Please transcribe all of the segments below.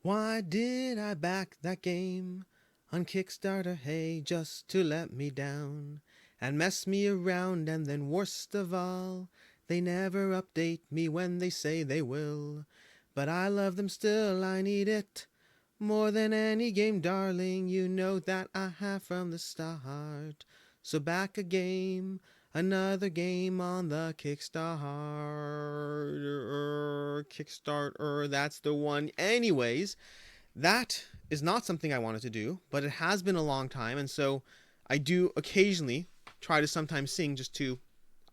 Why did I back that game on Kickstarter, hey, just to let me down and mess me around? And then worst of all, they never update me when they say they will. But I love them still, I need it more than any game, darling. You know that I have from the start. So back a game, another game on the Kickstarter. That's the one. Anyways, that is not something I wanted to do, but it has been a long time, and so I do occasionally try to sometimes sing just to,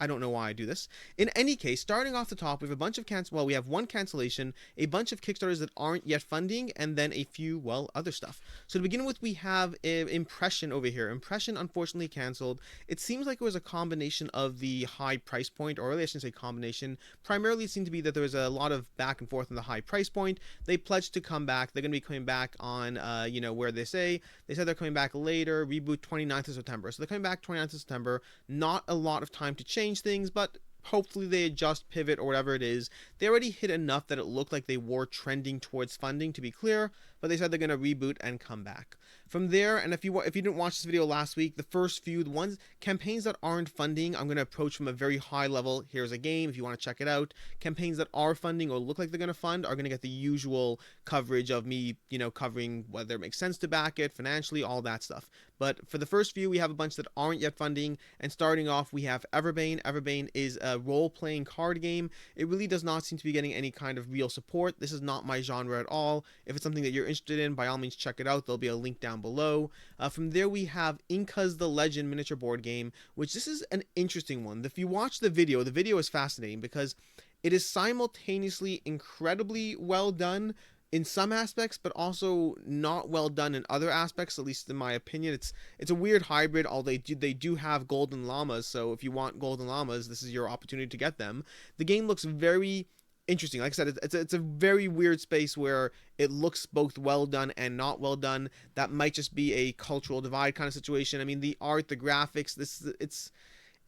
I don't know why I do this. In any case, starting off the top, we have a bunch of we have one cancellation, a bunch of Kickstarters that aren't yet funding, and then a few, well, other stuff. So to begin with, we have Impression over here. Impression, unfortunately, canceled. It seems like it was a combination of the high price point, or really I shouldn't say combination. Primarily, it seemed to be that there was a lot of back and forth on the high price point. They pledged to come back. They're going to be coming back on, where they said they're coming back later, reboot 29th of September. So they're coming back 29th of September. Not a lot of time to change things, but hopefully they adjust, pivot, or whatever it is. They already hit enough that it looked like they were trending towards funding, to be clear, but they said they're going to reboot and come back. From there, and if you didn't watch this video last week, the first few, the ones, campaigns that aren't funding, I'm going to approach from a very high level. Here's a game, if you want to check it out. Campaigns that are funding or look like they're going to fund are going to get the usual coverage of me, covering whether it makes sense to back it, financially, all that stuff. But for the first few, we have a bunch that aren't yet funding, and starting off, we have Everbane. Everbane is a role-playing card game. It really does not seem to be getting any kind of real support. This is not my genre at all. If it's something that you're interested in, by all means check it out. There'll be a link down below. From there, we have INKAS the Legend miniature board game, which this is an interesting one. If you watch the video is fascinating because it is simultaneously incredibly well done in some aspects, but also not well done in other aspects, at least in my opinion. It's a weird hybrid, although they do have golden llamas, so if you want golden llamas, this is your opportunity to get them. The game looks very interesting. Like I said, it's a very weird space where it looks both well done and not well done. That might just be a cultural divide kind of situation. I mean, the art, the graphics,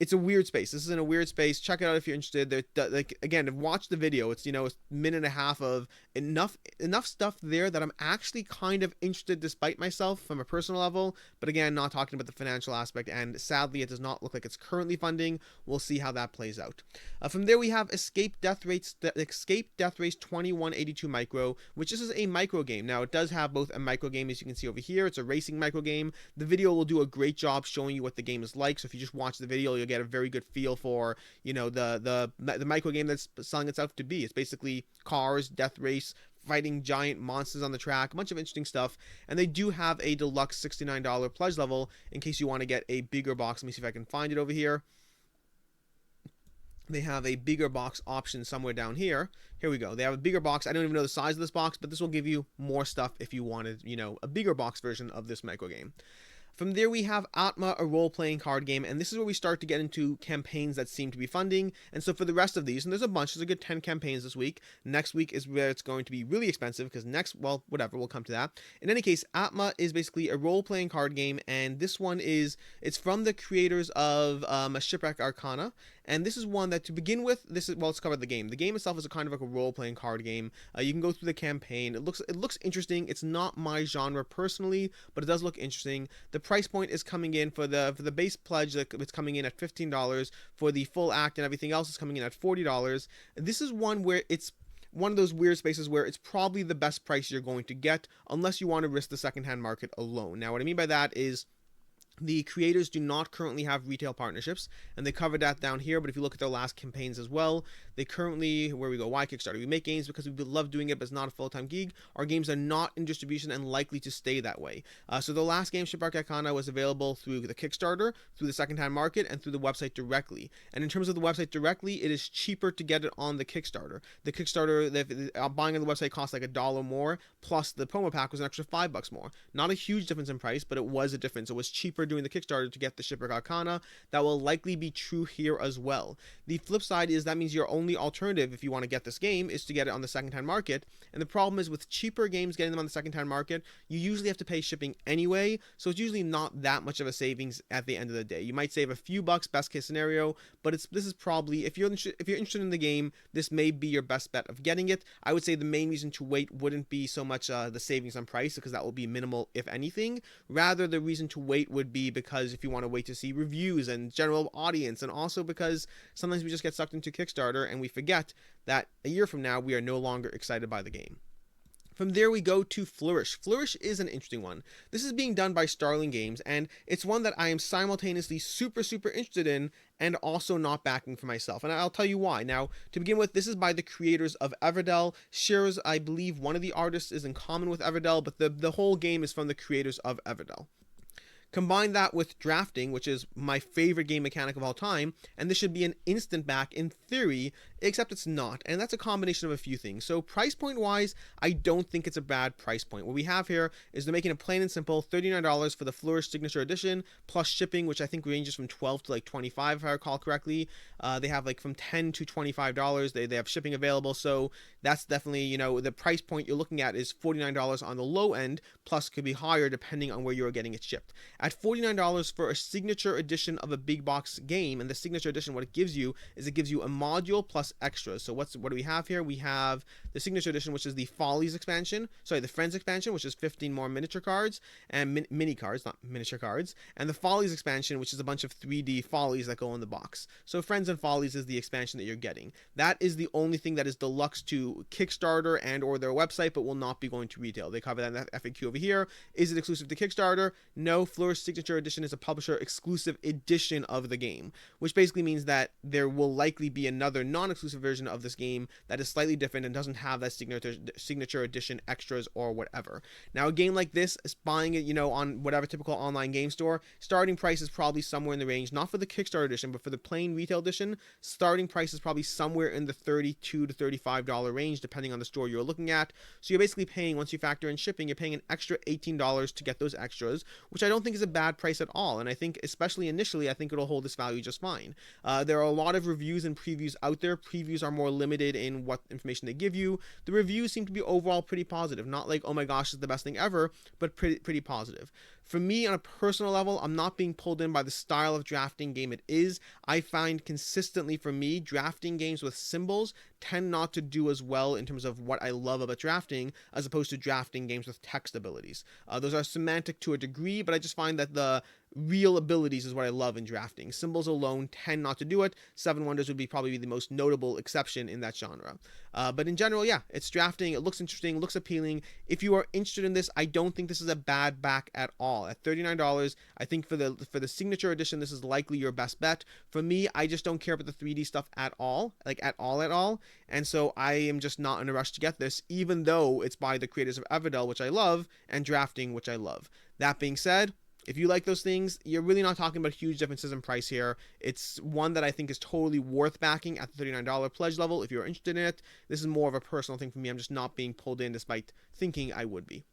it's a weird space. This is in a weird space. Check it out if you're interested. Like, again, watch the video. It's a minute and a half of enough stuff there that I'm actually kind of interested despite myself from a personal level. But again, not talking about the financial aspect. And sadly, it does not look like it's currently funding. We'll see how that plays out. From there, we have Escape Deathrace 2182 Micro, which this is a micro game. Now, it does have both a micro game, as you can see over here. It's a racing micro game. The video will do a great job showing you what the game is like. So if you just watch the video, you'll get a very good feel for the micro game that's selling itself to be. It's basically cars, death race, fighting giant monsters on the track, a bunch of interesting stuff. And they do have a deluxe $69 pledge level in case you want to get a bigger box. Let me see if I can find it over here. They have a bigger box option somewhere down here. Here we go. They have a bigger box. I don't even know the size of this box, but this will give you more stuff if you wanted, a bigger box version of this micro game. From there, we have Atma, a role-playing card game, and this is where we start to get into campaigns that seem to be funding. And so for the rest of these, and there's a good 10 campaigns this week. Next week is where it's going to be really expensive, because whatever, we'll come to that. In any case, Atma is basically a role-playing card game, and this one it's from the creators of a Shipwreck Arcana. And this is one that, to begin with, let's cover the game. The game itself is a kind of like a role-playing card game. You can go through the campaign. It looks interesting. It's not my genre personally, but it does look interesting. The price point is coming in for the base pledge. It's coming in at $15. For the full act and everything else is coming in at $40. This is one where it's one of those weird spaces where it's probably the best price you're going to get, unless you want to risk the secondhand market alone. Now, what I mean by that is, the creators do not currently have retail partnerships, and they covered that down here. But if you look at their last campaigns as well, they currently, where we go, why Kickstarter? We make games because we love doing it, but it's not a full-time gig. Our games are not in distribution and likely to stay that way. So the last game, Shipwreck Arcana, was available through the Kickstarter, through the second-hand market, and through the website directly. And in terms of the website directly, it is cheaper to get it on the Kickstarter. The Kickstarter, buying on the website costs like $1 more, plus the promo pack was an extra $5 more. Not a huge difference in price, but it was a difference. It was cheaper suffer during the Kickstarter to get the Shipwreck Arcana. That will likely be true here as well. The flip side is that means your only alternative if you want to get this game is to get it on the secondhand market. And the problem is with cheaper games getting them on the secondhand market, you usually have to pay shipping anyway, so it's usually not that much of a savings at the end of the day. You might save a few bucks, best case scenario, but this is probably, if you're interested in the game, this may be your best bet of getting it. I would say the main reason to wait wouldn't be so much the savings on price, because that will be minimal if anything. Rather, the reason to wait would be because if you want to wait to see reviews and general audience, and also because sometimes we just get sucked into Kickstarter and we forget that a year from now we are no longer excited by the game. From there we go to Flourish. Flourish is an interesting one. This is being done by Starling Games, and it's one that I am simultaneously super interested in and also not backing for myself. And I'll tell you why. Now, to begin with, this is by the creators of Everdell. Shares, I believe, one of the artists is in common with Everdell, but the whole game is from the creators of Everdell. Combine that with drafting, which is my favorite game mechanic of all time, and this should be an instant back in theory, except it's not, and that's a combination of a few things. So price point wise, I don't think it's a bad price point. What we have here is they're making it plain and simple, $39 for the Flourish Signature Edition, plus shipping, which I think ranges from $12 to like $25 if I recall correctly. They have like from $10 to $25, they have shipping available, so that's definitely, you know, the price point you're looking at is $49 on the low end, plus could be higher depending on where you're getting it shipped. At $49 for a signature edition of a big box game, and the signature edition, what it gives you is it gives you a module plus extras. So what do we have here? We have the signature edition, which is the Follies expansion, the Friends expansion, which is 15 more miniature cards, and mini cards, not miniature cards, and the Follies expansion, which is a bunch of 3D Follies that go in the box. So Friends and Follies is the expansion that you're getting. That is the only thing that is deluxe to Kickstarter and or their website, but will not be going to retail. They cover that in that FAQ over here. Is it exclusive to Kickstarter? No. Flourish Signature Edition is a publisher exclusive edition of the game, which basically means that there will likely be another non-exclusive version of this game that is slightly different and doesn't have that signature edition extras or whatever. Now, a game like this, buying it, you know, on whatever typical online game store, starting price is probably somewhere in the range, not for the Kickstarter edition, but for the plain retail edition, starting price is probably somewhere in the $32 to $35 range, depending on the store you're looking at. So you're basically paying, once you factor in shipping, you're paying an extra $18 to get those extras, which I don't think is a bad price at all. And I think, especially initially, I think it'll hold this value just fine. There are a lot of reviews and previews out there. Previews are more limited in what information they give you. The reviews seem to be overall pretty positive. Not like, oh my gosh, it's the best thing ever, but pretty positive. For me, on a personal level, I'm not being pulled in by the style of drafting game it is. I find consistently, for me, drafting games with symbols tend not to do as well in terms of what I love about drafting, as opposed to drafting games with text abilities. Those are semantic to a degree, but I just find that the real abilities is what I love in drafting. Symbols alone tend not to do it. Seven Wonders would be probably the most notable exception in that genre. But in general, yeah, it's drafting. It looks interesting, looks appealing. If you are interested in this, I don't think this is a bad back at all. At $39, I think for the signature edition, this is likely your best bet. For me, I just don't care about the 3D stuff at all, like at all. And so I am just not in a rush to get this, even though it's by the creators of Everdell, which I love, and drafting, which I love. That being said, if you like those things, you're really not talking about huge differences in price here. It's one that I think is totally worth backing at the $39 pledge level if you're interested in it. This is more of a personal thing for me. I'm just not being pulled in despite thinking I would be.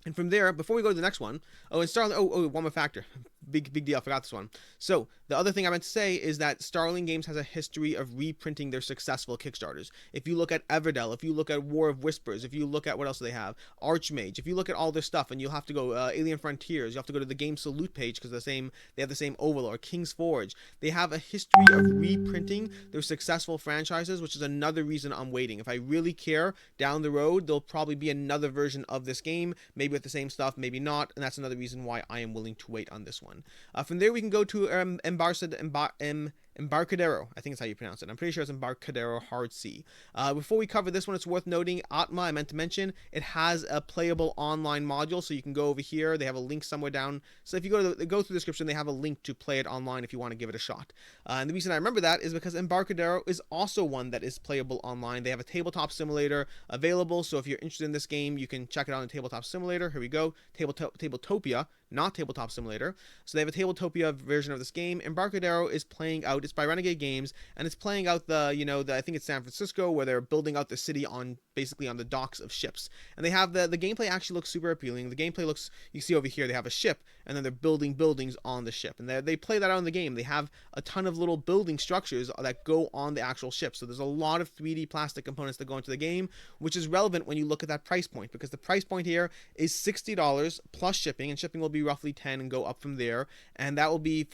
And from there, before we go to the next one, and Starling, one more factor. Big deal, I forgot this one. So, the other thing I meant to say is that Starling Games has a history of reprinting their successful Kickstarters. If you look at Everdell, if you look at War of Whispers, if you look at what else do they have, Archmage, if you look at all their stuff, and you'll have to go Alien Frontiers, you have to go to the Game Salute page because they have the same Overlord, King's Forge. They have a history of reprinting their successful franchises, which is another reason I'm waiting. If I really care, down the road, there'll probably be another version of this game, maybe with the same stuff, maybe not, and that's another reason why I am willing to wait on this one. From there, we can go to Embarcadero. I think that's how you pronounce it. I'm pretty sure it's Embarcadero Hard C. Before we cover this one, it's worth noting, Atma, I meant to mention, it has a playable online module, so you can go over here. They have a link somewhere down. So if you go through the description, they have a link to play it online if you want to give it a shot. And the reason I remember that is because Embarcadero is also one that is playable online. They have a tabletop simulator available, so if you're interested in this game, you can check it out on Tabletop Simulator. Here we go, Tabletopia, not Tabletop Simulator. So they have a Tabletopia version of this game. Embarcadero is playing out, it's by Renegade Games, and it's playing out I think it's San Francisco, where they're building out the city on basically on the docks of ships. And they have the gameplay actually looks super appealing. The gameplay looks, you see over here, they have a ship, and then they're building buildings on the ship. And they play that out in the game. They have a ton of little building structures that go on the actual ship. So there's a lot of 3D plastic components that go into the game, which is relevant when you look at that price point, because the price point here is $60 plus shipping, and shipping will be roughly 10 and go up from there. And that will be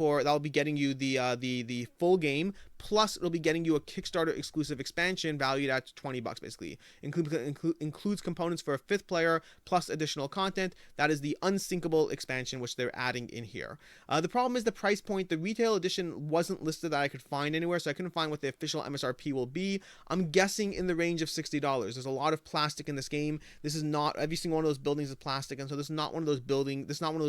getting you the full game, plus it'll be getting you a Kickstarter exclusive expansion valued at $20 basically. Includes components for a 5th player plus additional content. That is the unsinkable expansion which they're adding in here. The problem is the price point. The retail edition wasn't listed that I could find anywhere, so I couldn't find what the official MSRP will be. I'm guessing in the range of $60. There's a lot of plastic in this game. This is not, every single one of those buildings is plastic, and so this is not one of those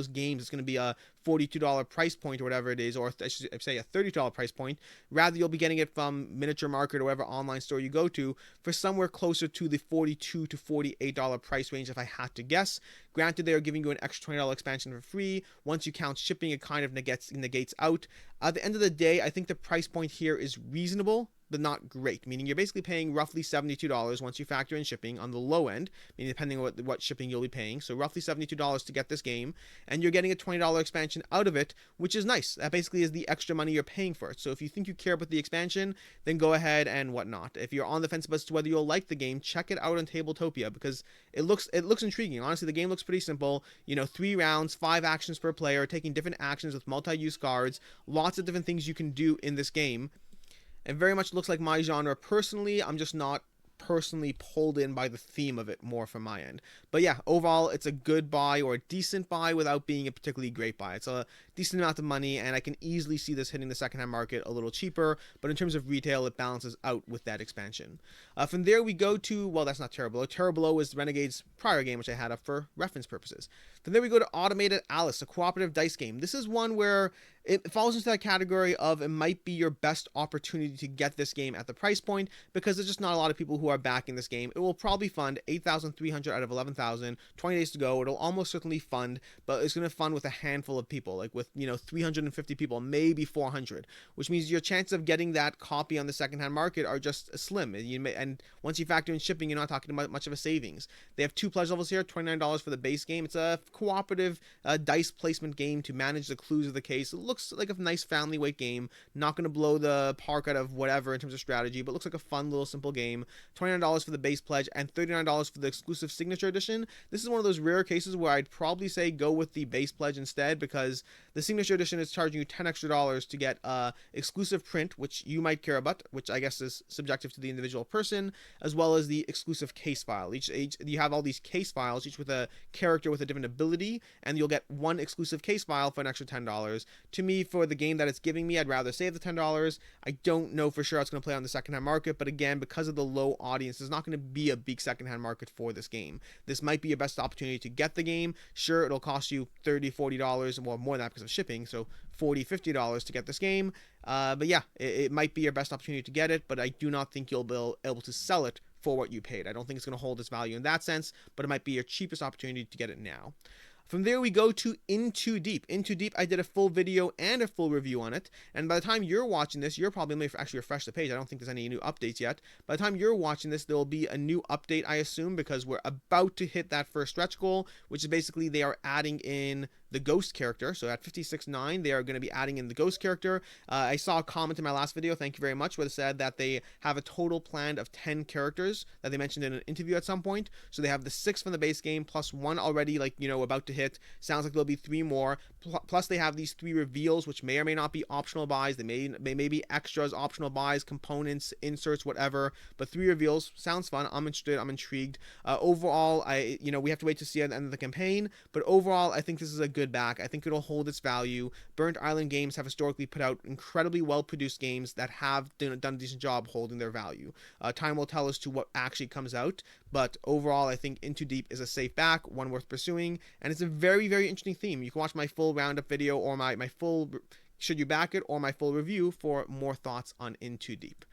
games it's going to be a $42 price point or whatever it is, or I should say a $30 price point. Rather, you'll be getting it from Miniature Market or whatever online store you go to for somewhere closer to the $42 to $48 price range if I had to guess. Granted, they are giving you an extra $20 expansion for free. Once you count shipping, it kind of negates out. At the end of the day, I think the price point here is reasonable, but not great, meaning you're basically paying roughly $72 once you factor in shipping on the low end, meaning depending on what shipping you'll be paying. So roughly $72 to get this game, and you're getting a $20 expansion out of it, which is nice. That basically is the extra money you're paying for it. So if you think you care about the expansion, then go ahead and whatnot. If you're on the fence as to whether you'll like the game, check it out on Tabletopia, because it looks intriguing. Honestly, the game looks pretty simple. 3 rounds, 5 actions per player, taking different actions with multi-use cards, lots of different things you can do in this game. It very much looks like my genre. Personally, I'm just not personally pulled in by the theme of it more from my end. But yeah, overall, it's a good buy, or a decent buy without being a particularly great buy. It's a decent amount of money, and I can easily see this hitting the secondhand market a little cheaper, but in terms of retail, it balances out with that expansion. From there, we go to, well, that's not Terra Below. Terra Below is Renegade's prior game, which I had up for reference purposes. From there, we go to Automated Alice, a cooperative dice game. This is one where it falls into that category of it might be your best opportunity to get this game at the price point, because there's just not a lot of people who are backing this game. It will probably fund 8,300 out of 11,000, 20 days to go. It'll almost certainly fund, but it's going to fund with a handful of people, like with 350 people, maybe 400, which means your chance of getting that copy on the secondhand market are just slim. And once you factor in shipping, you're not talking about much of a savings. They have 2 pledge levels here, $29 for the base game. It's a cooperative dice placement game to manage the clues of the case. It looks like a nice family weight game, not going to blow the park out of whatever in terms of strategy, but looks like a fun little simple game. $29 for the base pledge and $39 for the exclusive signature edition. This is one of those rare cases where I'd probably say go with the base pledge instead, because the signature edition is charging you $10 extra to get exclusive print, which you might care about, which I guess is subjective to the individual person, as well as the exclusive case file. Each you have all these case files, each with a character with a different ability, and you'll get one exclusive case file for an extra $10. To me, for the game that it's giving me, I'd rather save the $10. I don't know for sure how it's going to play on the secondhand market, but again, because of the low audience, there's not going to be a big secondhand market for this game. This might be your best opportunity to get the game. Sure, it'll cost you $30, $40, well, more than that because of shipping, so $40, $50 to get this game. But yeah, it might be your best opportunity to get it, but I do not think you'll be able to sell it for what you paid. I don't think it's going to hold its value in that sense, but it might be your cheapest opportunity to get it now. From there, we go to Into Deep. Into Deep, I did a full video and a full review on it, and by the time you're watching this, you're probably going to actually refresh the page. I don't think there's any new updates yet. By the time you're watching this, there will be a new update, I assume, because we're about to hit that first stretch goal, which is basically they are adding in the ghost character. So at 56.9, they are going to be adding in the ghost character. I saw a comment in my last video, thank you very much, where it said that they have a total planned of 10 characters that they mentioned in an interview at some point. So they have the 6 from the base game plus 1 already, about to hit. Sounds like there'll be 3 more. Plus they have these 3 reveals, which may or may not be optional buys. They may be extras, optional buys, components, inserts, whatever. But 3 reveals sounds fun. I'm interested. I'm intrigued. Overall, we have to wait to see at the end of the campaign. But overall, I think this is a good back. I think it'll hold its value. Burnt Island Games have historically put out incredibly well-produced games that have done a decent job holding their value. Time will tell as to what actually comes out, but overall, I think Into Deep is a safe back, one worth pursuing, and it's a very, very interesting theme. You can watch my full roundup video or my full should you back it or my full review for more thoughts on Into Deep.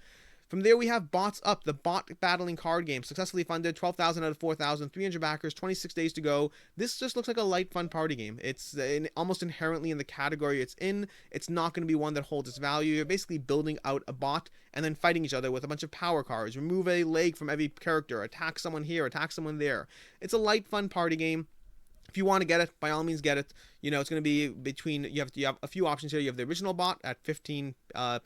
From there, we have Bots Up, the bot battling card game. Successfully funded, 12,000 out of 4,000, 300 backers, 26 days to go. This just looks like a light, fun party game. It's almost inherently in the category it's in. It's not going to be one that holds its value. You're basically building out a bot and then fighting each other with a bunch of power cards. Remove a leg from every character. Attack someone here, attack someone there. It's a light, fun party game. If you want to get it, by all means get it. You know, it's going to be between, you have a few options here. You have the original bot at £15 or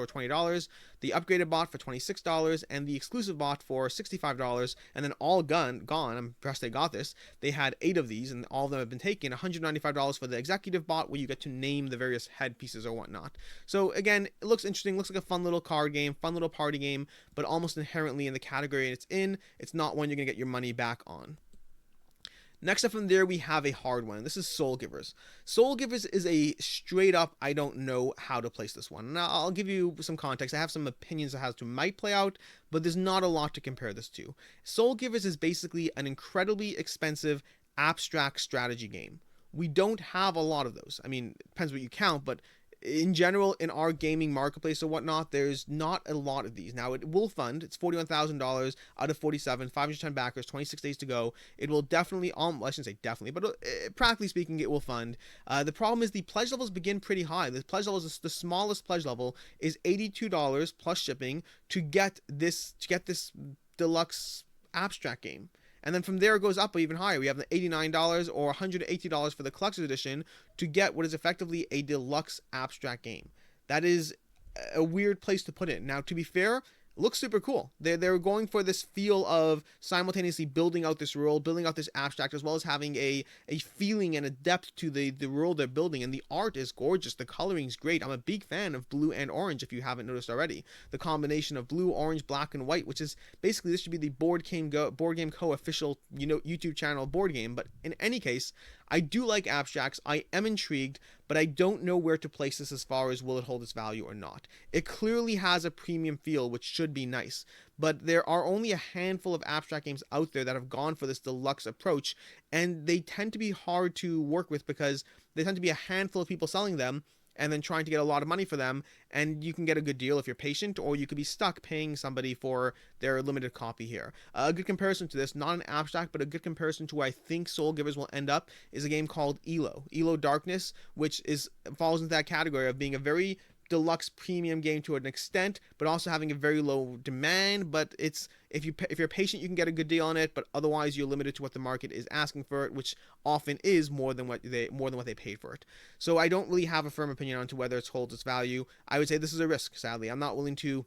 $20, the upgraded bot for $26, and the exclusive bot for $65, and then all gone. I'm impressed they got this. They had 8 of these, and all of them have been taken. $195 for the executive bot, where you get to name the various head pieces or whatnot. So again, it looks interesting, looks like a fun little card game, fun little party game, but almost inherently in the category it's in, it's not one you're going to get your money back on. Next up from there, we have a hard one. This is Soulgivers. Soulgivers is a straight up, I don't know how to place this one. Now, I'll give you some context. I have some opinions of how it might play out, but there's not a lot to compare this to. Soulgivers is basically an incredibly expensive abstract strategy game. We don't have a lot of those. I mean, it depends what you count, but in general, in our gaming marketplace or whatnot, there's not a lot of these. Now, it will fund. It's $41,000 out of 47, 510 backers, 26 days to go. It will definitely, I shouldn't say definitely, but practically speaking, it will fund. The problem is the pledge levels begin pretty high. The pledge levels, the smallest pledge level is $82 plus shipping to get this deluxe abstract game. And then from there, it goes up even higher. We have the $89 or $180 for the collector's edition to get what is effectively a deluxe abstract game. That is a weird place to put it. Now, to be fair, it looks super cool. They're going for this feel of simultaneously building out this world, building out this abstract, as well as having a feeling and a depth to the world they're building. And the art is gorgeous. The coloring is great. I'm a big fan of blue and orange, if you haven't noticed already. The combination of blue, orange, black, and white, which is basically, this should be the BoardGameCo official, YouTube channel board game. But in any case, I do like abstracts. I am intrigued, but I don't know where to place this as far as will it hold its value or not. It clearly has a premium feel, which should be nice, but there are only a handful of abstract games out there that have gone for this deluxe approach, and they tend to be hard to work with because they tend to be a handful of people selling them and then trying to get a lot of money for them, and you can get a good deal if you're patient, or you could be stuck paying somebody for their limited copy here. A good comparison to this, not an abstract, but a good comparison to where I think Soulgivers will end up, is a game called Elo Darkness, which falls into that category of being a very deluxe premium game to an extent, but also having a very low demand. But it's, if you're patient, you can get a good deal on it, but otherwise you're limited to what the market is asking for it, which often is more than what they paid for it. So I don't really have a firm opinion on to whether it holds its value. I would say this is a risk, sadly. I'm not willing to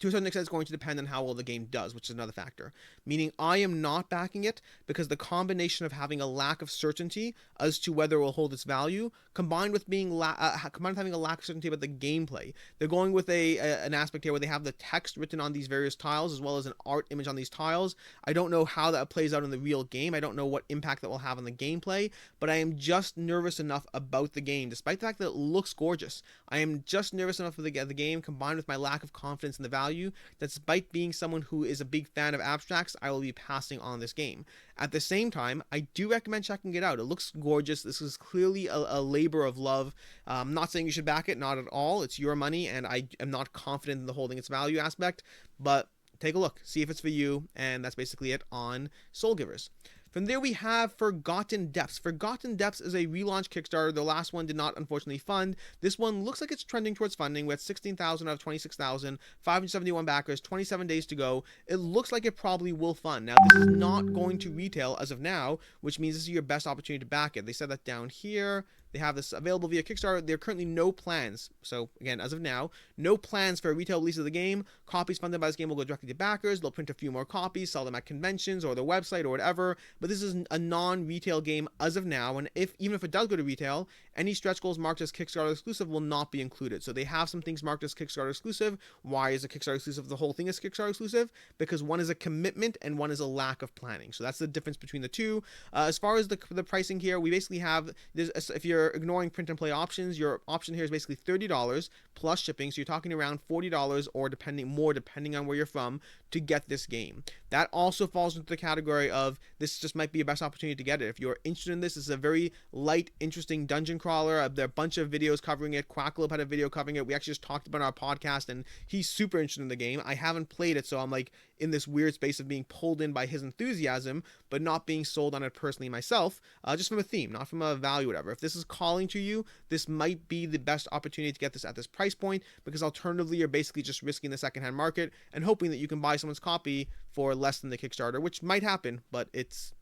a certain extent, it's going to depend on how well the game does, which is another factor. Meaning, I am not backing it because the combination of having a lack of certainty as to whether it will hold its value, combined with having a lack of certainty about the gameplay. They're going with an aspect here where they have the text written on these various tiles as well as an art image on these tiles. I don't know how that plays out in the real game. I don't know what impact that will have on the gameplay, but I am just nervous enough about the game, despite the fact that it looks gorgeous. I am just nervous enough for the game, combined with my lack of confidence in the value, that despite being someone who is a big fan of abstracts, I will be passing on this game. At the same time, I do recommend checking it out. It looks gorgeous. This is clearly a labor of love. I'm not saying you should back it, not at all. It's your money, and I am not confident in the holding its value aspect, but take a look, see if it's for you, and that's basically it on Soulgivers. From there, we have Forgotten Depths. Forgotten Depths is a relaunch Kickstarter. The last one did not, unfortunately, fund. This one looks like it's trending towards funding. We had 16,000 out of 26,000, 571 backers, 27 days to go. It looks like it probably will fund. Now, this is not going to retail as of now, which means this is your best opportunity to back it. They said that down here. They have this available via Kickstarter. There are currently no plans. So, again, as of now, no plans for a retail release of the game. Copies funded by this game will go directly to backers. They'll print a few more copies, sell them at conventions or their website or whatever. But this is a non-retail game as of now. And even if it does go to retail, any stretch goals marked as Kickstarter exclusive will not be included. So they have some things marked as Kickstarter exclusive. Why is a Kickstarter exclusive? The whole thing is Kickstarter exclusive because one is a commitment and one is a lack of planning. So that's the difference between the two. As far as the pricing here, we basically have, if you're you're ignoring print and play options, your option here is basically $30 plus shipping. So you're talking around $40 or depending on where you're from to get this game. That also falls into the category of this just might be a best opportunity to get it. If you're interested in this is a very light, interesting dungeon crawler. There are a bunch of videos covering it. Quackalope had a video covering it. We actually just talked about it on our podcast, and he's super interested in the game. I haven't played it, so I'm like in this weird space of being pulled in by his enthusiasm, but not being sold on it personally myself, just from a theme, not from a value, whatever. If this is calling to you, this might be the best opportunity to get this at this price point, because alternatively, you're basically just risking the secondhand market and hoping that you can buy someone's copy for less than the Kickstarter, which might happen, but it's,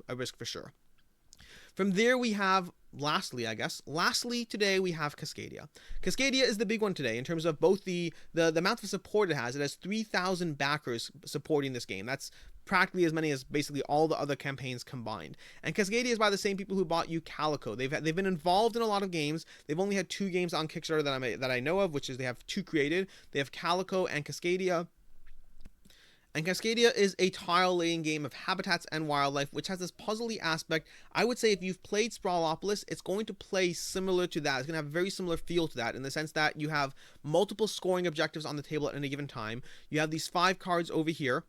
a risk for sure. From there, we have, lastly, today we have Cascadia. Cascadia is the big one today in terms of both the amount of support it has. It has 3,000 backers supporting this game. That's practically as many as basically all the other campaigns combined. And Cascadia is by the same people who bought you Calico. They've been involved in a lot of games. They've only had 2 games on Kickstarter that I know of, which is they have 2 created. They have Calico and Cascadia. And Cascadia is a tile-laying game of habitats and wildlife, which has this puzzly aspect. I would say if you've played Sprawlopolis, it's going to play similar to that. It's going to have a very similar feel to that, in the sense that you have multiple scoring objectives on the table at any given time. You have these 5 cards over here,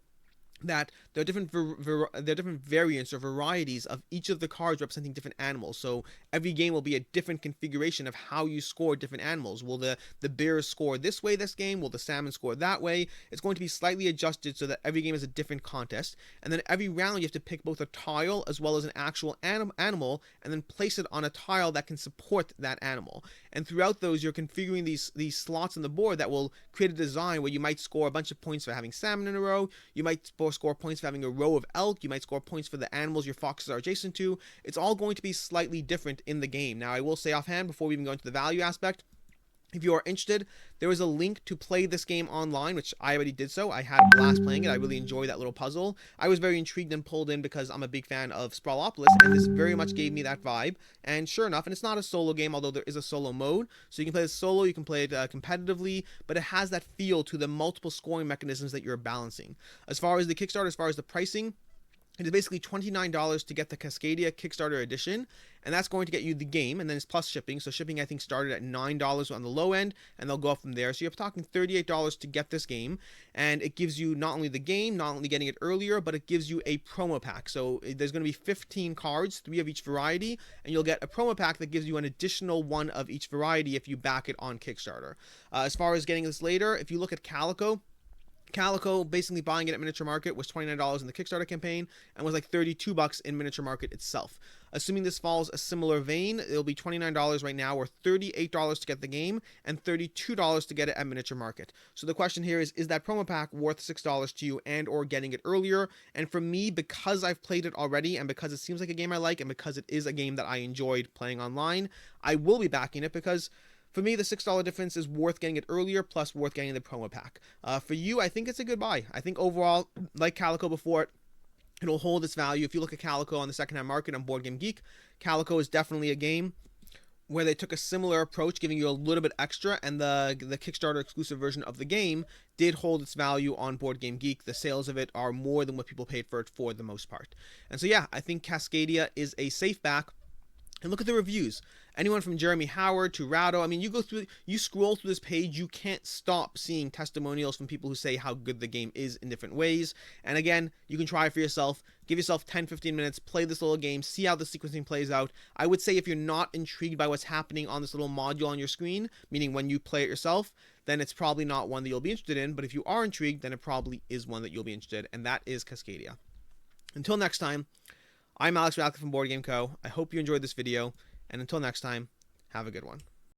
that there are different variants or varieties of each of the cards representing different animals. So every game will be a different configuration of how you score different animals. Will the bears score this way this game? Will the salmon score that way? It's going to be slightly adjusted so that every game is a different contest. And then every round you have to pick both a tile as well as an actual animal, and then place it on a tile that can support that animal. And throughout those, you're configuring these slots on the board that will create a design where you might score a bunch of points for having salmon in a row. You might score points for having a row of elk. You might score points for the animals your foxes are adjacent to. It's all going to be slightly different in the game. Now, I will say offhand, before we even go into the value aspect, if you are interested, there is a link to play this game online, which I already did so. I had a blast playing it. I really enjoyed that little puzzle. I was very intrigued and pulled in because I'm a big fan of Sprawlopolis, and this very much gave me that vibe. And sure enough, and it's not a solo game, although there is a solo mode. So you can play this solo, you can play it competitively, but it has that feel to the multiple scoring mechanisms that you're balancing. As far as the Kickstarter, as far as the pricing, it is basically $29 to get the Cascadia Kickstarter edition, and that's going to get you the game, and then it's plus shipping. So shipping, I think, started at $9 on the low end, and they'll go up from there. So you're talking $38 to get this game, and it gives you not only the game, not only getting it earlier, but it gives you a promo pack. So there's going to be 15 cards, 3 of each variety, and you'll get a promo pack that gives you an additional 1 of each variety if you back it on Kickstarter. As far as getting this later, if you look at Calico, basically buying it at Miniature Market was $29 in the Kickstarter campaign and was like $32 in Miniature Market itself. Assuming this follows a similar vein, it'll be $29 right now, or $38 to get the game and $32 to get it at Miniature Market. So the question here is that promo pack worth $6 to you and or getting it earlier? And for me, because I've played it already and because it seems like a game I like and because it is a game that I enjoyed playing online, I will be backing it because for me, the $6 difference is worth getting it earlier, plus worth getting the promo pack. For you, I think it's a good buy. I think overall, like Calico before, it'll hold its value. If you look at Calico on the secondhand market on BoardGameGeek, Calico is definitely a game where they took a similar approach, giving you a little bit extra, and the Kickstarter exclusive version of the game did hold its value on BoardGameGeek. The sales of it are more than what people paid for it for the most part. And so yeah, I think Cascadia is a safe back. And look at the reviews. Anyone from Jeremy Howard to Rado. I mean, you scroll through this page, you can't stop seeing testimonials from people who say how good the game is in different ways. And again, you can try it for yourself. Give yourself 10-15 minutes, play this little game, see how the sequencing plays out. I would say if you're not intrigued by what's happening on this little module on your screen, meaning when you play it yourself, then it's probably not one that you'll be interested in. But if you are intrigued, then it probably is one that you'll be interested in, and that is Cascadia. Until next time, I'm Alex Radcliffe from BoardGameCo. I hope you enjoyed this video, and until next time, have a good one.